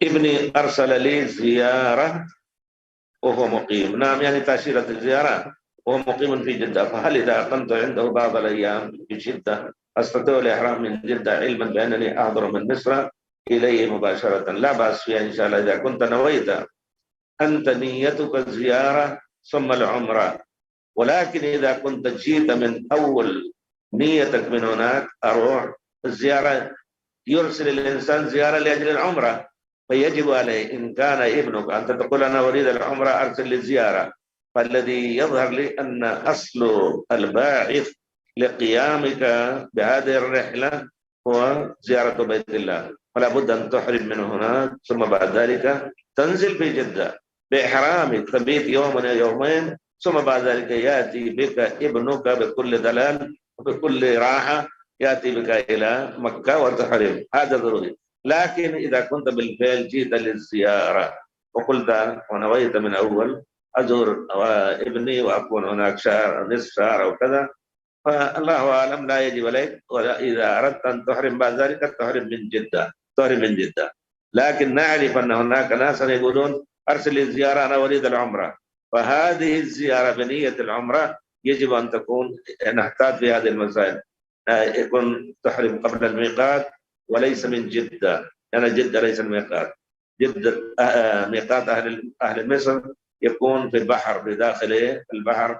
ابني أرسل لي زيارة وهو مقيم. نعم، يعني تأشيرة الزيارة وهو مقيم في جدة. فهل إذا أقمت عنده بعض الأيام في جدة أستطيع الإحرام من جدة، علما بأنني أحضر من مصر إليه مباشرة؟ لا بأس فيها إن شاء الله، إذا كنت نويت أنت نيتك الزيارة ثم العمرة. ولكن إذا كنت جيت من أول نيتك من هناك أروح الزيارة، يرسل الإنسان زيارة لأجل العمرة، فيجب عليه إن كان ابنك أنت تقول أنا أريد العمرة أرسل للزيارة، فالذي يظهر لي أن أصل الباعث لقيامك بهذه الرحلة هو زيارة بيت الله، فلا بد أن تحرم من هناك، ثم بعد ذلك تنزل في جدة بإحرامك، تبيت يوم أو يومين، ثم بعد ذلك يأتي بك ابنك بكل دلال وبكل راحة، يأتي بك إلى مكة وتحرم. هذا ضروري. لكن إذا كنت بالفعل جئت للزيارة وقلت ونويت من أول أزور ابني وأكون هناك شهر أو نصف شهر أو كذا، فالله أعلم، لا يجب عليك. وإذا أردت أن تحرم بعد ذلك تحرم من جدة، تحرم من جدة. لكن نعرف أن هناك ناس يقولون أرسل الزيارة أنا أريد العمرة، فهذه الزيارة بنية العمرة يجب أن تكون، نحتاج في هذه المسائل يكون تحرم قبل الميقات وليس من جدة، لأن جدة ليس الميقات. جدة ميقات أهل مصر يكون في البحر، بداخل البحر